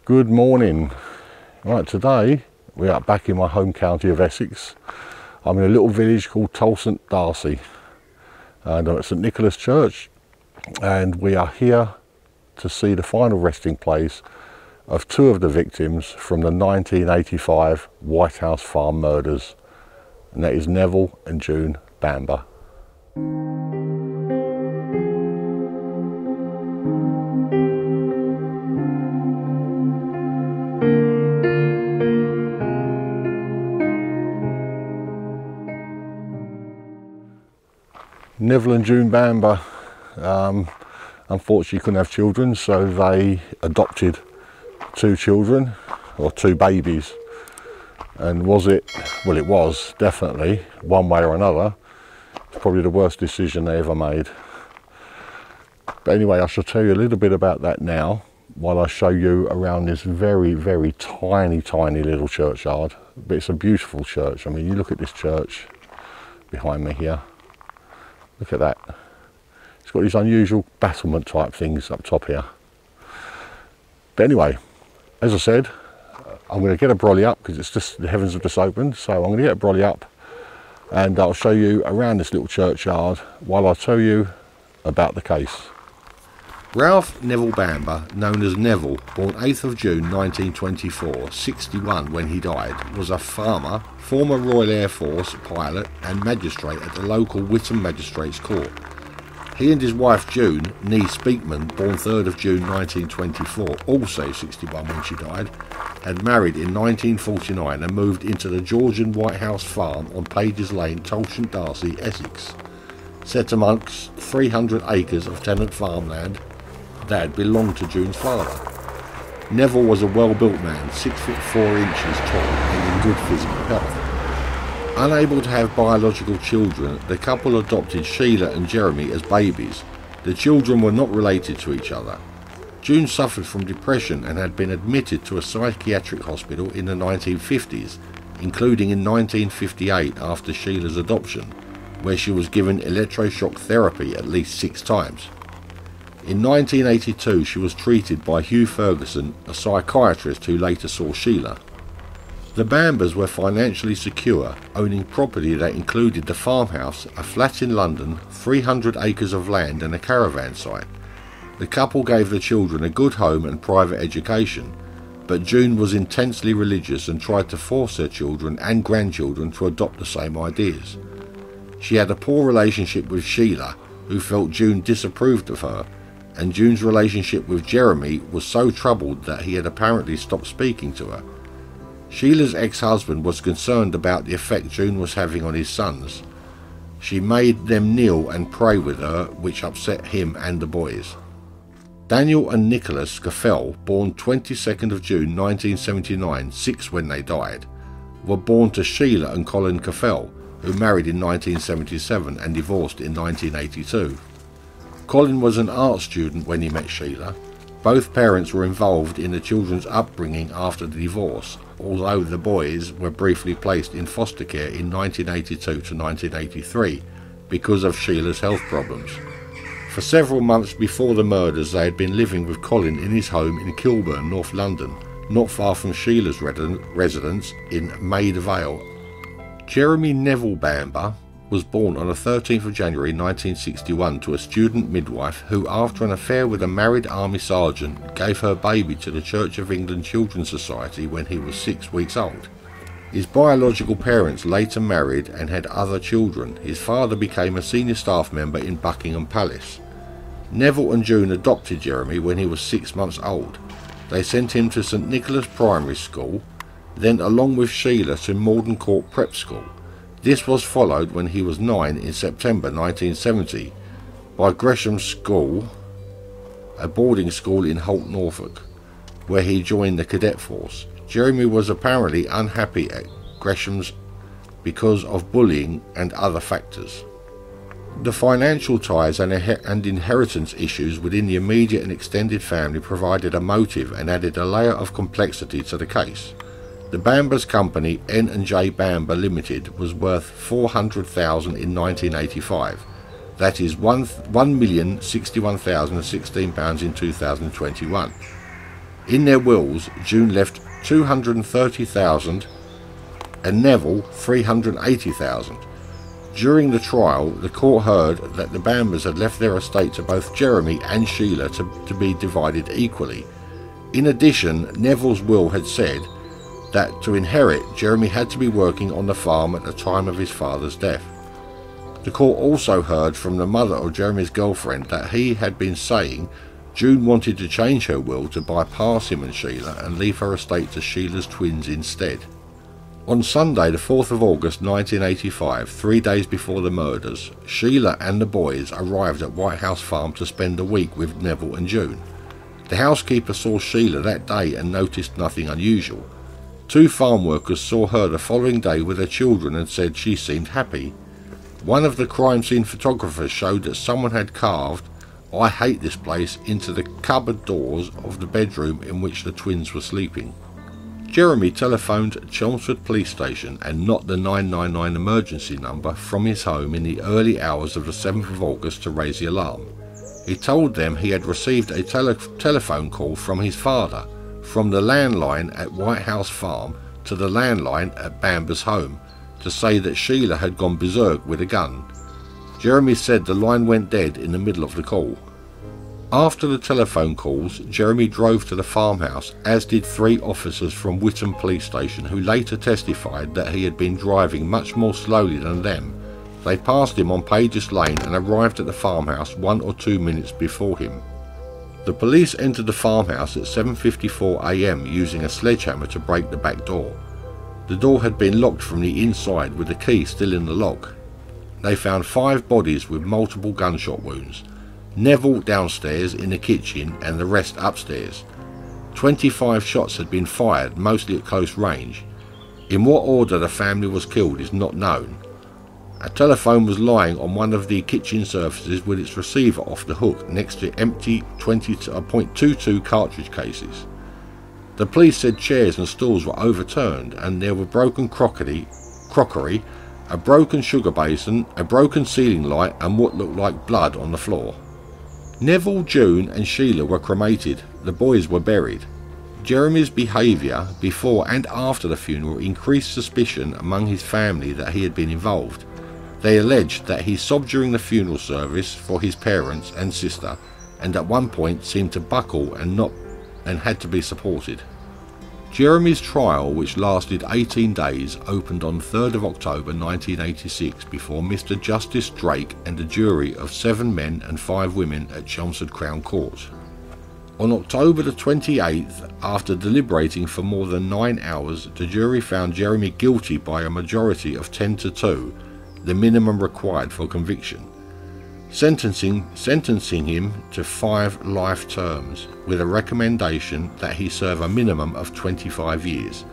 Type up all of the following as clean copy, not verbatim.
Good morning. Right, today we are back in my home county of Essex. I'm in a little village called Tolleshunt D'Arcy and I'm at St Nicholas Church, and we are here to see the final resting place of two of the victims from the 1985 Whitehouse farm murders, and that is Neville and June Bamber. Neville and June Bamber unfortunately couldn't have children, so they adopted two children, or two babies. And was it, well, it was definitely, one way or another, it's probably the worst decision they ever made. But anyway, I shall tell you a little bit about that now, while I show you around this very, very tiny little churchyard. But it's a beautiful church. I mean, you look at this church behind me here. Look at that. It's got these unusual battlement type things up top here. But anyway, as I said, I'm going to get a brolly up because it's just the heavens have just opened. So I'm going to get a brolly up and I'll show you around this little churchyard while I tell you about the case. Ralph Nevill Bamber, known as Neville, born 8th of June 1924, 61 when he died, was a farmer, former Royal Air Force pilot and magistrate at the local Witham Magistrates Court. He and his wife June, née Speakman, born 3rd of June 1924, also 61 when she died, had married in 1949 and moved into the Georgian Whitehouse farm on Pages Lane, Tolleshunt D'Arcy, Essex, set amongst 300 acres of tenant farmland that had belonged to June's father. Neville was a well-built man, 6 foot 4 inches tall and in good physical health. Unable to have biological children, the couple adopted Sheila and Jeremy as babies. The children were not related to each other. June suffered from depression and had been admitted to a psychiatric hospital in the 1950s, including in 1958 after Sheila's adoption, where she was given electroshock therapy at least 6 times. In 1982 she was treated by Hugh Ferguson, a psychiatrist who later saw Sheila. The Bambers were financially secure, owning property that included the farmhouse, a flat in London, 300 acres of land and a caravan site. The couple gave the children a good home and private education, but June was intensely religious and tried to force her children and grandchildren to adopt the same ideas. She had a poor relationship with Sheila, who felt June disapproved of her, and June's relationship with Jeremy was so troubled that he had apparently stopped speaking to her. Sheila's ex-husband was concerned about the effect June was having on his sons. She made them kneel and pray with her, which upset him and the boys. Daniel and Nicholas Caffell, born 22nd of June 1979, 6 when they died, were born to Sheila and Colin Caffell, who married in 1977 and divorced in 1982. Colin was an art student when he met Sheila. Both parents were involved in the children's upbringing after the divorce, although the boys were briefly placed in foster care in 1982 to 1983 because of Sheila's health problems. For several months before the murders, they had been living with Colin in his home in Kilburn, North London, not far from Sheila's residence in Maid Vale. Jeremy Nevill Bamber was born on the 13th of January 1961 to a student midwife who, after an affair with a married army sergeant, gave her baby to the Church of England Children's Society when he was 6 weeks old. His biological parents later married and had other children. His father became a senior staff member in Buckingham Palace. Neville and June adopted Jeremy when he was 6 months old. They sent him to St Nicholas Primary School, then along with Sheila to Malden Court Prep School. This was followed when he was 9 in September 1970 by Gresham's School, a boarding school in Holt, Norfolk, where he joined the cadet force. Jeremy was apparently unhappy at Gresham's because of bullying and other factors. The financial ties and inheritance issues within the immediate and extended family provided a motive and added a layer of complexity to the case. The Bamber's company, N&J Bamber Limited, was worth $400,000 in 1985. That is £1,061,016 in 2021. In their wills, June left £230,000 and Neville £380,000. During the trial, the court heard that the Bambers had left their estate to both Jeremy and Sheila to be divided equally. In addition, Neville's will had said that to inherit, Jeremy had to be working on the farm at the time of his father's death. The court also heard from the mother of Jeremy's girlfriend that he had been saying June wanted to change her will to bypass him and Sheila and leave her estate to Sheila's twins instead. On Sunday the 4th of August 1985, 3 days before the murders, Sheila and the boys arrived at Whitehouse farm to spend a week with Neville and June. The housekeeper saw Sheila that day and noticed nothing unusual. 2 farm workers saw her the following day with her children and said she seemed happy. One of the crime scene photographers showed that someone had carved "I hate this place" into the cupboard doors of the bedroom in which the twins were sleeping. Jeremy telephoned Chelmsford Police Station and not the 999 emergency number from his home in the early hours of the 7th of August to raise the alarm. He told them he had received a telephone call from his father, from the landline at Whitehouse Farm to the landline at Bamber's home, to say that Sheila had gone berserk with a gun. Jeremy said the line went dead in the middle of the call. After the telephone calls, Jeremy drove to the farmhouse, as did 3 officers from Witham Police Station, who later testified that he had been driving much more slowly than them. They passed him on Pages Lane and arrived at the farmhouse 1 or 2 minutes before him. The police entered the farmhouse at 7:54 AM using a sledgehammer to break the back door. The door had been locked from the inside with the key still in the lock. They found 5 bodies with multiple gunshot wounds. Neville downstairs in the kitchen and the rest upstairs. 25 shots had been fired, mostly at close range. In what order the family was killed is not known. A telephone was lying on one of the kitchen surfaces with its receiver off the hook next to empty .22 cartridge cases. The police said chairs and stools were overturned and there were broken crockery, a broken sugar basin, a broken ceiling light and what looked like blood on the floor. Neville, June and Sheila were cremated. The boys were buried. Jeremy's behaviour before and after the funeral increased suspicion among his family that he had been involved. They alleged that he sobbed during the funeral service for his parents and sister, and at one point seemed to buckle and had to be supported. Jeremy's trial, which lasted 18 days, opened on 3rd of October 1986 before Mr Justice Drake and a jury of 7 men and 5 women at Chelmsford Crown Court. On October the 28th, after deliberating for more than 9 hours, the jury found Jeremy guilty by a majority of 10-2, the minimum required for conviction, sentencing him to 5 life terms, with a recommendation that he serve a minimum of 25 years.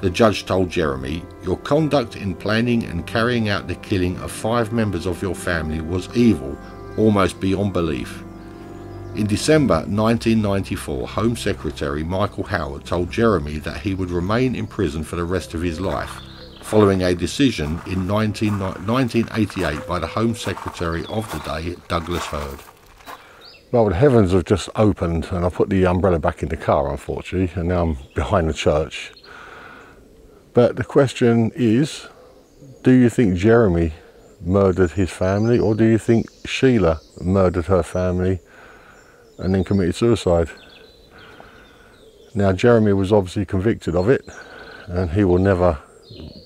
The judge told Jeremy, "Your conduct in planning and carrying out the killing of 5 members of your family was evil, almost beyond belief." In December 1994, Home Secretary Michael Howard told Jeremy that he would remain in prison for the rest of his life, following a decision in 1988 by the Home Secretary of the day, Douglas Hurd. Well, the heavens have just opened and I put the umbrella back in the car, unfortunately, and now I'm behind the church. But the question is, do you think Jeremy murdered his family, or do you think Sheila murdered her family and then committed suicide? Now, Jeremy was obviously convicted of it and he will never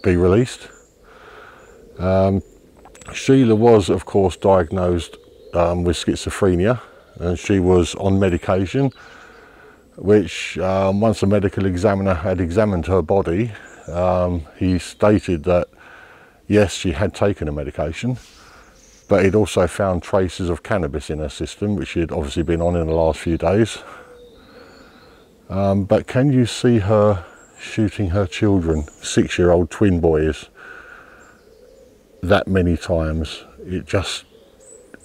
be released. Sheila was, of course, diagnosed with schizophrenia, and she was on medication, which once a medical examiner had examined her body, he stated that yes, she had taken a medication, but he'd also found traces of cannabis in her system, which she had obviously been on in the last few days. But can you see her shooting her children, 6-year-old twin boys, that many times? It just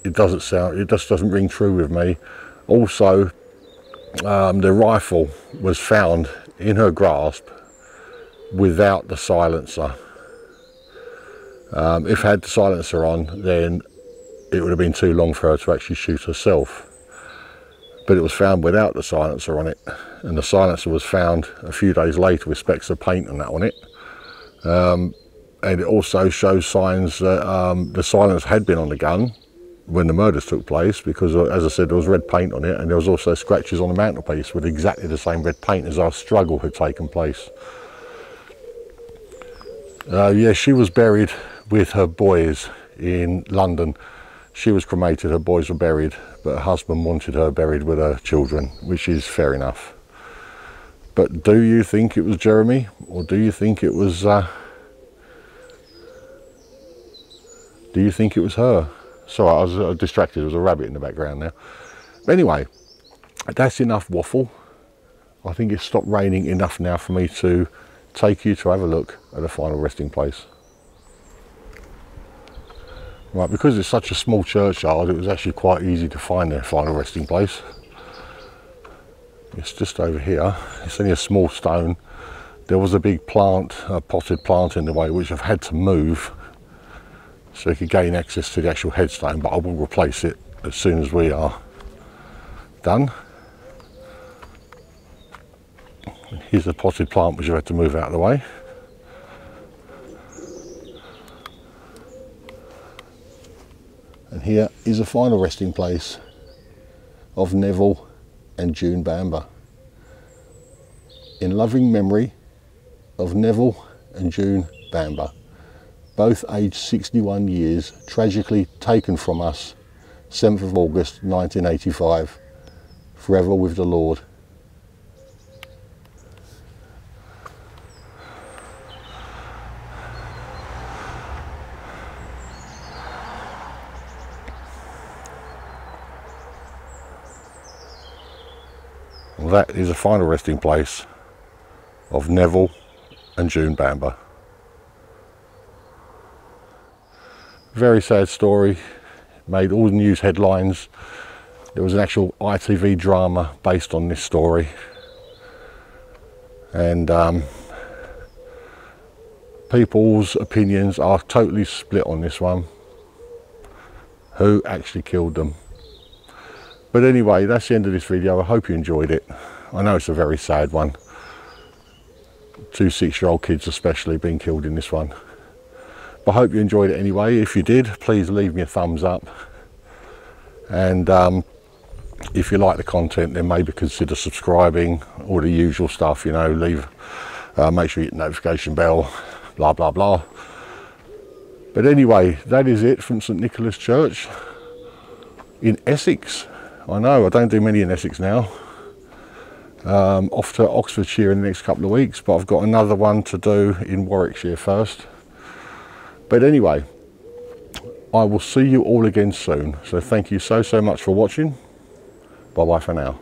doesn't ring true with me. Also, the rifle was found in her grasp without the silencer. If had the silencer on, then it would have been too long for her to actually shoot herself. but it was found without the silencer on it, and the silencer was found a few days later with specks of paint and that on it. And it also shows signs that the silencer had been on the gun when the murders took place, because as I said, there was red paint on it, and there was also scratches on the mantelpiece with exactly the same red paint as our struggle had taken place. Yeah, she was buried with her boys in London. She was cremated, her boys were buried, but her husband wanted her buried with her children, which is fair enough. But do you think it was Jeremy, or do you think it was her? Sorry, I was distracted, there was a rabbit in the background now. But anyway, that's enough waffle. I think it's stopped raining enough now for me to take you to have a look at the final resting place. Right, because it's such a small churchyard, it was actually quite easy to find their final resting place. It's just over here. It's only a small stone. There was a big plant, a potted plant in the way, which I've had to move so we could gain access to the actual headstone, but I will replace it as soon as we are done. And here's the potted plant which I've had to move out of the way. And here is a final resting place of Neville and June Bamber, in loving memory of Neville and June Bamber, both aged 61 years, tragically taken from us 7th of August 1985, forever with the Lord. Well, that is the final resting place of Neville and June Bamber. Very sad story, made all the news headlines. There was an actual ITV drama based on this story, and people's opinions are totally split on this one, who actually killed them. But anyway, that's the end of this video. I hope you enjoyed it. I know it's a very sad one. 2 6-year-old kids especially being killed in this one. But I hope you enjoyed it anyway. If you did, please leave me a thumbs up. And if you like the content, then maybe consider subscribing, all the usual stuff, you know, make sure you hit the notification bell, blah, blah, blah. But anyway, that is it from St Nicholas Church in Essex. I know, I don't do many in Essex now. Off to Oxfordshire in the next couple of weeks, but I've got another one to do in Warwickshire first. But anyway, I will see you all again soon. So thank you so much for watching. Bye bye for now.